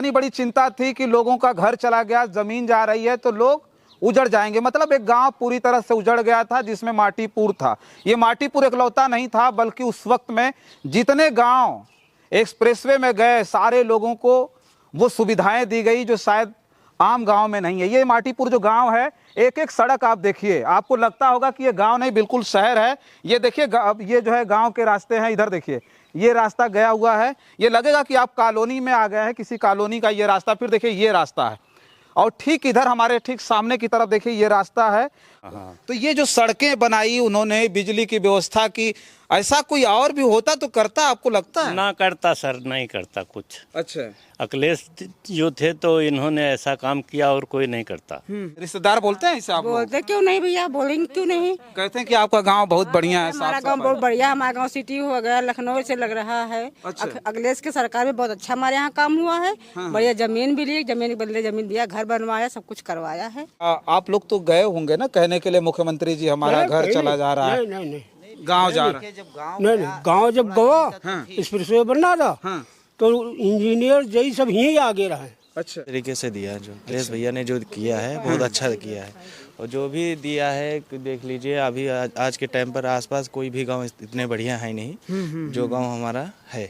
इतनी बड़ी चिंता थी कि लोगों का घर चला गया, जमीन जा रही है तो लोग उजड़ जाएंगे। मतलब एक गांव पूरी तरह से उजड़ गया था जिसमें माटीपुर था। ये माटीपुर इकलौता नहीं था, बल्कि उस वक्त में जितने गांव एक्सप्रेसवे में गए सारे लोगों को वो सुविधाएं दी गई जो शायद आम गांव में नहीं है। ये माटीपुर जो गांव है, एक एक सड़क आप देखिए, आपको लगता होगा कि ये गांव नहीं बिल्कुल शहर है। ये देखिए ये जो है गांव के रास्ते हैं, इधर देखिए ये रास्ता गया हुआ है, ये लगेगा कि आप कॉलोनी में आ गए हैं, किसी कॉलोनी का ये रास्ता। फिर देखिए ये रास्ता है और ठीक इधर हमारे ठीक सामने की तरफ देखिए ये रास्ता है। तो ये जो सड़कें बनाई उन्होंने, बिजली की व्यवस्था की, ऐसा कोई और भी होता तो करता, आपको लगता है? ना करता सर, नहीं करता कुछ। अच्छा, अखिलेश जो थे तो इन्होंने ऐसा काम किया और कोई नहीं करता। रिश्तेदार बोलते हैं इसे? आप लोग बोलते क्यों नहीं भैया, बोलेंगे क्यों नहीं। कहते हैं कि आपका गांव बहुत बढ़िया है, हमारा साफ गांव सफाई। बहुत बढ़िया, हमारा गांव सिटी हो गया, लखनऊ से लग रहा है। अच्छा। अखिलेश की सरकार में बहुत अच्छा हमारे यहाँ काम हुआ है। बढ़िया जमीन भी ली, जमीन के बदले जमीन दिया, घर बनवाया, सब कुछ करवाया है। आप लोग तो गए होंगे ना कहने के लिए मुख्यमंत्री जी हमारा घर चला जा रहा है, नहीं गांव जा रहा है। नहीं, गांव जब गवा एक्सप्रेसवे बनना था तो इंजीनियर जई सब यहीं आगे रहे। अच्छा, तरीके से दिया है जो अखिलेश भैया ने जो किया है बहुत अच्छा किया है। और जो भी दिया है देख लीजिए, अभी आज के टाइम पर आसपास कोई भी गांव इतने बढ़िया है नहीं जो गांव हमारा है।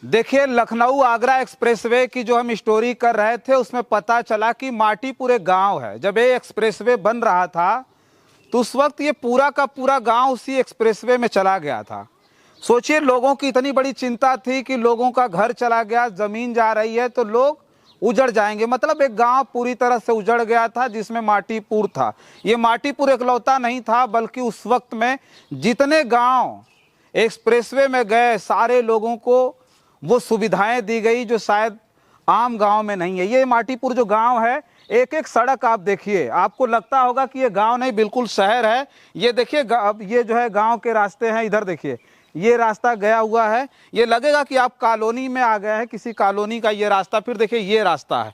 देखिए लखनऊ आगरा एक्सप्रेसवे की जो हम स्टोरी कर रहे थे उसमें पता चला कि माटीपुर एक गांव है। जब ये एक्सप्रेसवे बन रहा था तो उस वक्त ये पूरा का पूरा गांव उसी एक्सप्रेसवे में चला गया था। सोचिए, लोगों की इतनी बड़ी चिंता थी कि लोगों का घर चला गया, जमीन जा रही है तो लोग उजड़ जाएंगे। मतलब एक गांव पूरी तरह से उजड़ गया था जिसमें माटीपुर था। ये माटीपुर इकलौता नहीं था, बल्कि उस वक्त में जितने गांव एक्सप्रेसवे में गए सारे लोगों को वो सुविधाएं दी गई जो शायद आम गांव में नहीं है। ये माटीपुर जो गांव है, एक एक सड़क आप देखिए, आपको लगता होगा कि ये गांव नहीं बिल्कुल शहर है। ये देखिए ये जो है गांव के रास्ते हैं, इधर देखिए ये रास्ता गया हुआ है, ये लगेगा कि आप कॉलोनी में आ गए हैं, किसी कॉलोनी का ये रास्ता। फिर देखिए ये रास्ता है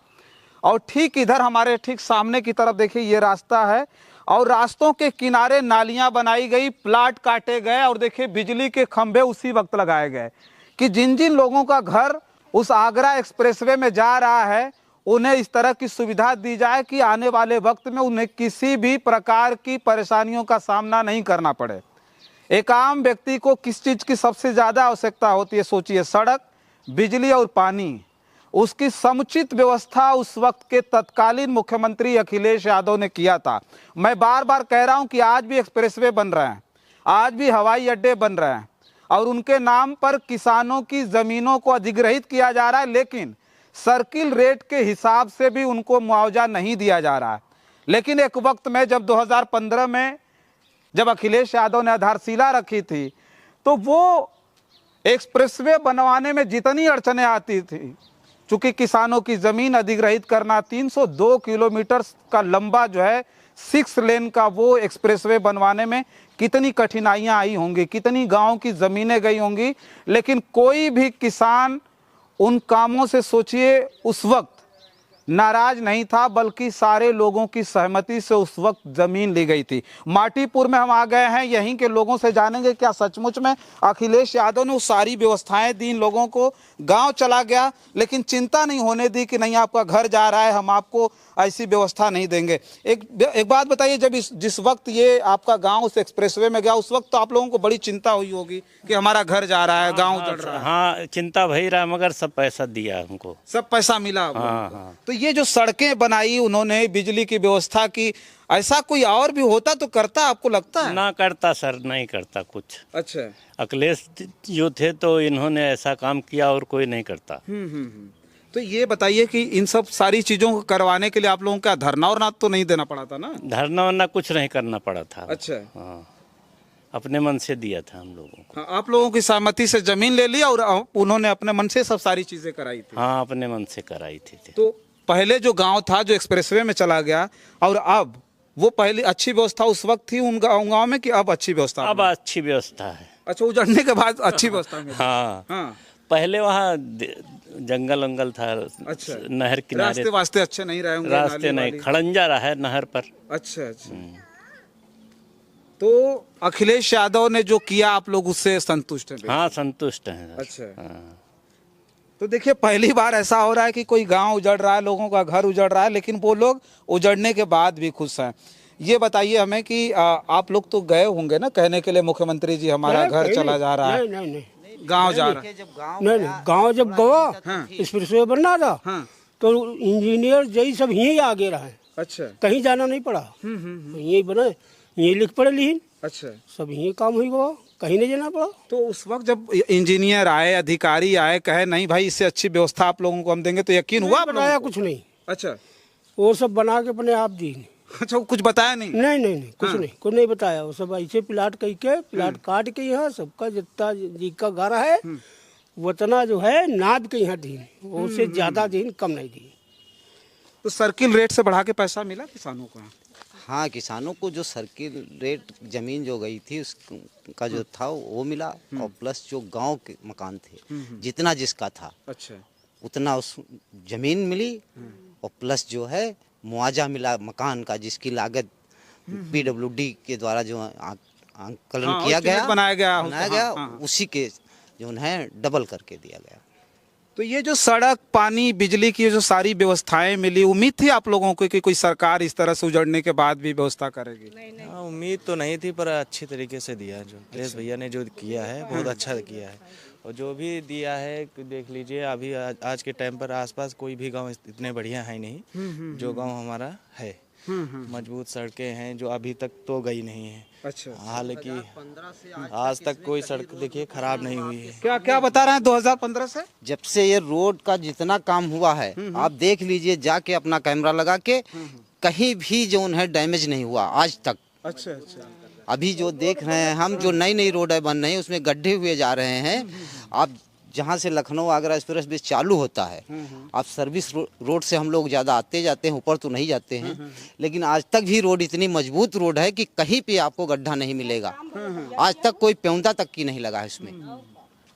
और ठीक इधर हमारे ठीक सामने की तरफ देखिए ये रास्ता है और रास्तों के किनारे नालियां बनाई गई, प्लाट काटे गए और देखिए बिजली के खंभे उसी वक्त लगाए गए कि जिन जिन लोगों का घर उस आगरा एक्सप्रेसवे में जा रहा है उन्हें इस तरह की सुविधा दी जाए कि आने वाले वक्त में उन्हें किसी भी प्रकार की परेशानियों का सामना नहीं करना पड़े। एक आम व्यक्ति को किस चीज़ की सबसे ज़्यादा आवश्यकता होती है? सोचिए, सड़क, बिजली और पानी। उसकी समुचित व्यवस्था उस वक्त के तत्कालीन मुख्यमंत्री अखिलेश यादव ने किया था। मैं बार बार कह रहा हूं कि आज भी एक्सप्रेसवे बन रहे हैं, आज भी हवाई अड्डे बन रहे हैं और उनके नाम पर किसानों की ज़मीनों को अधिग्रहित किया जा रहा है, लेकिन सर्किल रेट के हिसाब से भी उनको मुआवजा नहीं दिया जा रहा है। लेकिन एक वक्त में जब 2015 में जब अखिलेश यादव ने आधारशिला रखी थी तो वो एक्सप्रेसवे बनवाने में जितनी अड़चनें आती थी, चूंकि किसानों की ज़मीन अधिग्रहित करना, 302 किलोमीटर का लंबा जो है 6 लेन का वो एक्सप्रेसवे बनवाने में कितनी कठिनाइयां आई होंगी, कितनी गांव की ज़मीनें गई होंगी, लेकिन कोई भी किसान उन कामों से सोचिए उस वक्त नाराज नहीं था, बल्कि सारे लोगों की सहमति से उस वक्त जमीन ली गई थी। माटीपुर में हम आ गए हैं, यहीं के लोगों से जानेंगे क्या सचमुच में अखिलेश यादव ने वो सारी व्यवस्थाएं दी इन लोगों को, गांव चला गया लेकिन चिंता नहीं होने दी कि नहीं आपका घर जा रहा है, हम आपको ऐसी व्यवस्था नहीं देंगे। एक बात बताइए, जब जिस वक्त ये आपका गांव उस एक्सप्रेसवे में गया उस वक्त तो आप लोगों को बड़ी चिंता हुई होगी कि हमारा घर जा रहा है, गाँव उजड़ रहा है। हाँ, चिंता भई रहा, मगर सब पैसा दिया हमको, सब पैसा मिला। हाँ। तो ये जो सड़कें बनाई उन्होंने, बिजली की व्यवस्था की, ऐसा कोई और भी होता तो करता, आपको लगता है? ना करता सर, नहीं करता कुछ। अच्छा, अखिलेश जो थे तो इन्होंने ऐसा काम किया और कोई नहीं करता। तो ये बताइए कि इन सब सारी चीजों को करवाने के लिए आप लोगों का धरना और तो नहीं देना पड़ा था ना? धरना वरना कुछ नहीं करना पड़ा था। अच्छा, हाँ, अपने मन से दिया था हम लोगों को। हाँ, आप लोगों की सहमति से जमीन ले ली और उन्होंने अपने मन से सब सारी चीजें कराई थी। हाँ, अपने मन से कराई थी। तो पहले जो गांव था जो एक्सप्रेसवे में चला गया और अब वो पहले अच्छी व्यवस्था उस वक्त थी उन गाँव में कि अब अच्छी व्यवस्था? अब अच्छी व्यवस्था है। अच्छा, उजड़ने के बाद अच्छी व्यवस्था मिली। हाँ, हाँ, पहले वहाँ जंगल वंगल था। अच्छा, नहर किनारे रास्ते वास्ते अच्छे नहीं रहे होंगे, रास्ते नहीं, खड़ंजा रहा है नहर पर। अच्छा अच्छा। तो अखिलेश यादव ने जो किया आप लोग उससे संतुष्ट हैं? हाँ, संतुष्ट हैं। अच्छा। हाँ। तो देखिए पहली बार ऐसा हो रहा है कि कोई गांव उजड़ रहा है, लोगों का घर उजड़ रहा है, लेकिन वो लोग उजड़ने के बाद भी खुश हैं। ये बताइए हमें कि आप लोग तो गए होंगे ना कहने के लिए मुख्यमंत्री जी हमारा घर चला जा रहा है, नहीं नहीं गांव जा रहा है। नहीं नहीं, गाँव जब गवा एक्सप्रेसवे बनना था हाँ। तो इंजीनियर जई सब यहीं आगे रहे, अच्छा। कहीं जाना नहीं पड़ा, यहीं बना, यहीं लिख पढ़े लिखिन, अच्छा। सब यहीं काम हुई गवा, कहीं नहीं जाना पड़ा। तो उस वक्त जब इंजीनियर आए, अधिकारी आए, कहे नहीं भाई इससे अच्छी व्यवस्था आप लोगों को हम देंगे, तो यकीन हुआ आप बताया लोगों को? कुछ नहीं, अच्छा। वो सब बना के अपने आप दी। अच्छा, कुछ बताया नहीं? नहीं नहीं नहीं, कुछ नहीं, कुछ नहीं बताया। वो सब ऐसे प्लाट कह के, प्लाट काट के यहाँ सबका जितना जी का घर है उतना जो है नाद के यहाँ दी, उससे ज्यादा दी, कम नहीं दी। तो सर्किल रेट से बढ़ा के पैसा मिला किसानों को? हाँ, किसानों को जो सर्किल रेट जमीन जो गई थी उसका जो था वो मिला, और प्लस जो गांव के मकान थे जितना जिसका था अच्छा, उतना उस जमीन मिली, और प्लस जो है मुआवजा मिला मकान का, जिसकी लागत PWD के द्वारा जो आंकलन हाँ, किया गया, बनाया गया, हाँ, उसी के जो है डबल करके दिया गया। तो ये जो सड़क, पानी, बिजली की जो सारी व्यवस्थाएं मिली, उम्मीद थी आप लोगों को कि कोई सरकार इस तरह से उजड़ने के बाद भी व्यवस्था करेगी? हाँ, उम्मीद तो नहीं थी, पर अच्छी तरीके से दिया। जो अखिलेश भैया ने जो किया है बहुत अच्छा किया है, और जो भी दिया है देख लीजिए, अभी आज के टाइम पर आसपास कोई भी गांव इतने बढ़िया है नहीं जो गांव हमारा है। मजबूत सड़कें हैं जो अभी तक तो गई नहीं है। अच्छा। हालांकि आज तक कोई सड़क देखिए खराब नहीं हुई है। क्या क्या बता रहे हैं 2015 से? जब से ये रोड का जितना काम हुआ है, आप देख लीजिए जाके अपना कैमरा लगा के, कहीं भी जो है डैमेज नहीं हुआ आज तक। अच्छा अच्छा। अभी जो देख रहे हैं हम, जो नई नई रोड बन रही है उसमें गड्ढे हुए जा रहे हैं। आप जहाँ से लखनऊ आगरा एक्सप्रेस वे चालू होता है, आप सर्विस रोड से हम लोग ज़्यादा आते जाते हैं, ऊपर तो नहीं जाते हैं, लेकिन आज तक भी रोड इतनी मजबूत रोड है कि कहीं पे आपको गड्ढा नहीं मिलेगा। आज तक कोई प्योंदा तक की नहीं लगा है इसमें।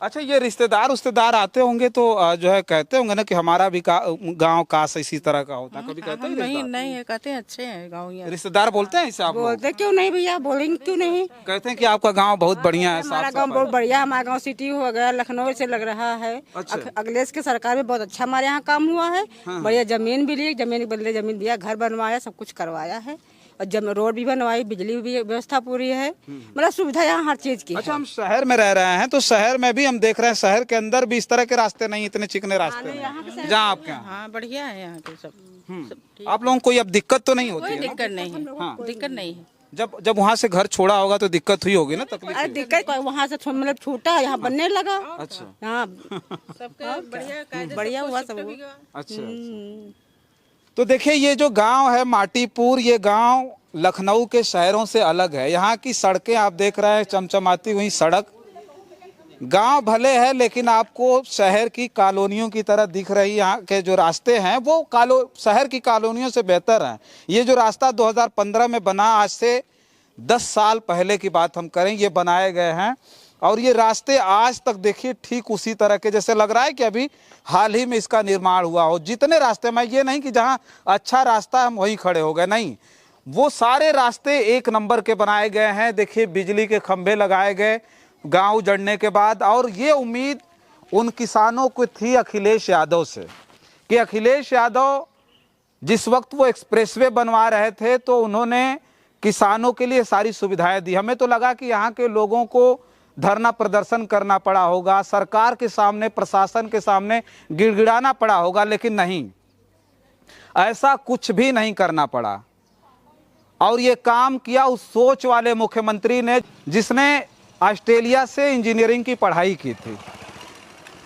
अच्छा, ये रिश्तेदार आते होंगे तो जो है कहते होंगे ना कि हमारा भी गांव काश इसी तरह का होता, कभी कहते हैं? नहीं नहीं है, कहते हैं अच्छे हैं गाँव यहाँ। रिश्तेदार बोलते हैं इसे? आप लोग बोलते क्यों नहीं भैया, बोलेंगे क्यों नहीं। कहते हैं कि आपका गांव बहुत बढ़िया है, हमारा गांव बहुत बढ़िया, हमारा गांव सिटी हो गया, लखनऊ से लग रहा है। अखिलेश की सरकार में बहुत अच्छा हमारे यहाँ काम हुआ है। बढ़िया जमीन भी ली, जमीन के बदले जमीन दिया, घर बनवाया, सब कुछ करवाया है, और रोड भी बनवाई, बिजली भी व्यवस्था पूरी है, मतलब सुविधा यहाँ हर चीज की। अच्छा, हम शहर में रह रहे हैं तो शहर में भी हम देख रहे हैं, शहर के अंदर भी इस तरह के रास्ते नहीं, इतने चिकने रास्ते हैं जहाँ आपके यहाँ। हाँ बढ़िया है यहाँ के सब। आप लोगों को कोई अब दिक्कत तो नहीं होती कोई है? दिक्कत नहीं है, दिक्कत नहीं है। जब वहाँ से घर छोड़ा होगा तो दिक्कत हुई होगी ना, तकलीफ? अरे दिक्कत वहाँ से मतलब छूटा, यहाँ बनने लगा। अच्छा। हाँ बढ़िया हुआ सब। अच्छा। तो देखिए ये जो गांव है माटीपुर, ये गांव लखनऊ के शहरों से अलग है। यहाँ की सड़कें आप देख रहे हैं, चमचमाती हुई सड़क। गांव भले है लेकिन आपको शहर की कॉलोनियों की तरह दिख रही। यहाँ के जो रास्ते हैं वो शहर की कॉलोनियों से बेहतर हैं। ये जो रास्ता 2015 में बना, आज से 10 साल पहले की बात हम करें, ये बनाए गए हैं, और ये रास्ते आज तक देखिए ठीक उसी तरह के, जैसे लग रहा है कि अभी हाल ही में इसका निर्माण हुआ हो। जितने रास्ते में, ये नहीं कि जहाँ अच्छा रास्ता हम वहीं खड़े हो गए, नहीं, वो सारे रास्ते एक नंबर के बनाए गए हैं। देखिए बिजली के खंभे लगाए गए गांव उजड़ने के बाद। और ये उम्मीद उन किसानों को थी अखिलेश यादव से कि अखिलेश यादव जिस वक्त वो एक्सप्रेसवे बनवा रहे थे तो उन्होंने किसानों के लिए सारी सुविधाएं दी। हमें तो लगा कि यहाँ के लोगों को धरना प्रदर्शन करना पड़ा होगा, सरकार के सामने, प्रशासन के सामने गिड़गिड़ाना पड़ा होगा, लेकिन नहीं, ऐसा कुछ भी नहीं करना पड़ा। और ये काम किया उस सोच वाले मुख्यमंत्री ने जिसने ऑस्ट्रेलिया से इंजीनियरिंग की पढ़ाई की थी,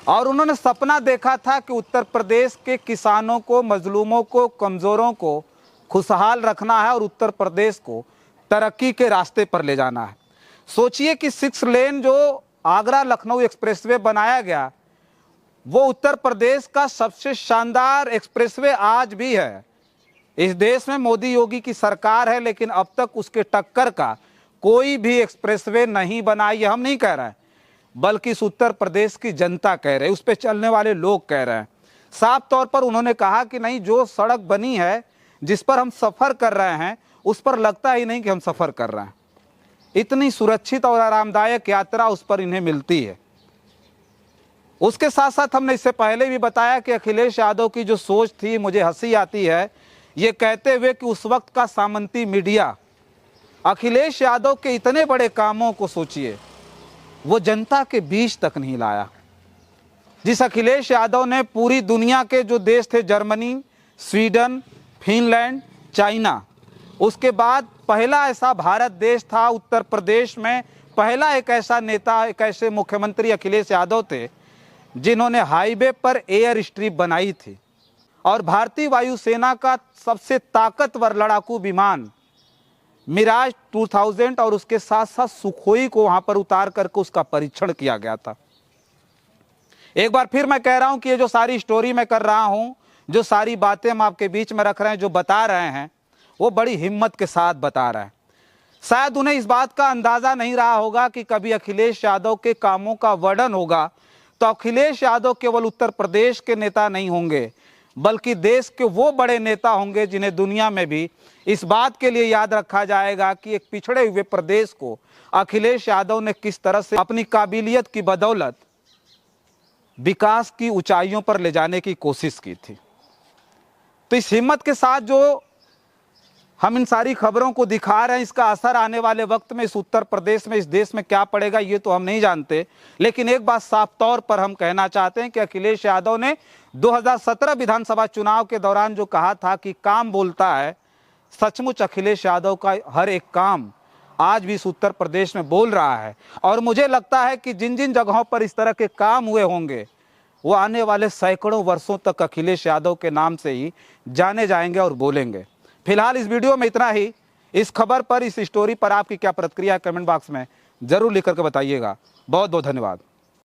और उन्होंने सपना देखा था कि उत्तर प्रदेश के किसानों को, मजलूमों को, कमज़ोरों को खुशहाल रखना है और उत्तर प्रदेश को तरक्की के रास्ते पर ले जाना है। सोचिए कि 6 लेन जो आगरा लखनऊ एक्सप्रेसवे बनाया गया, वो उत्तर प्रदेश का सबसे शानदार एक्सप्रेसवे आज भी है। इस देश में मोदी योगी की सरकार है, लेकिन अब तक उसके टक्कर का कोई भी एक्सप्रेसवे नहीं बना। ये हम नहीं कह रहे हैं, बल्कि इस उत्तर प्रदेश की जनता कह रहे हैं, उस पर चलने वाले लोग कह रहे हैं। साफ तौर पर उन्होंने कहा कि नहीं, जो सड़क बनी है, जिस पर हम सफ़र कर रहे हैं, उस पर लगता ही नहीं कि हम सफ़र कर रहे हैं। इतनी सुरक्षित और आरामदायक यात्रा उस पर इन्हें मिलती है। उसके साथ साथ हमने इससे पहले भी बताया कि अखिलेश यादव की जो सोच थी, मुझे हंसी आती है ये कहते हुए कि उस वक्त का सामंती मीडिया अखिलेश यादव के इतने बड़े कामों को सोचिए वो जनता के बीच तक नहीं लाया। जिस अखिलेश यादव ने पूरी दुनिया के जो देश थे, जर्मनी, स्वीडन, फिनलैंड, चाइना, उसके बाद पहला ऐसा भारत देश था, उत्तर प्रदेश में पहला एक ऐसा नेता, एक ऐसे मुख्यमंत्री अखिलेश यादव थे जिन्होंने हाईवे पर एयर स्ट्रिप बनाई थी और भारतीय वायुसेना का सबसे ताकतवर लड़ाकू विमान मिराज 2000 और उसके साथ साथ सुखोई को वहां पर उतार करके उसका परीक्षण किया गया था। एक बार फिर मैं कह रहा हूं कि ये जो सारी स्टोरी मैं कर रहा हूं, जो सारी बातें हम आपके बीच में रख रहे हैं, जो बता रहे हैं, वो बड़ी हिम्मत के साथ बता रहे हैं। शायद उन्हें इस बात का अंदाजा नहीं रहा होगा कि कभी अखिलेश यादव के कामों का वर्णन होगा तो अखिलेश यादव केवल उत्तर प्रदेश के नेता नहीं होंगे बल्कि देश के वो बड़े नेता होंगे जिन्हें दुनिया में भी इस बात के लिए याद रखा जाएगा कि एक पिछड़े हुए प्रदेश को अखिलेश यादव ने किस तरह से अपनी काबिलियत की बदौलत विकास की ऊंचाइयों पर ले जाने की कोशिश की थी। तो इस हिम्मत के साथ जो हम इन सारी खबरों को दिखा रहे हैं, इसका असर आने वाले वक्त में इस उत्तर प्रदेश में, इस देश में क्या पड़ेगा ये तो हम नहीं जानते, लेकिन एक बात साफ तौर पर हम कहना चाहते हैं कि अखिलेश यादव ने 2017 विधानसभा चुनाव के दौरान जो कहा था कि काम बोलता है, सचमुच अखिलेश यादव का हर एक काम आज भी इस उत्तर प्रदेश में बोल रहा है। और मुझे लगता है कि जिन जिन जगहों पर इस तरह के काम हुए होंगे वो आने वाले सैकड़ों वर्षों तक अखिलेश यादव के नाम से ही जाने जाएंगे और बोलेंगे। फिलहाल इस वीडियो में इतना ही। इस खबर पर, इस स्टोरी पर आपकी क्या प्रतिक्रिया कमेंट बॉक्स में जरूर लिख करके बताइएगा। बहुत बहुत धन्यवाद।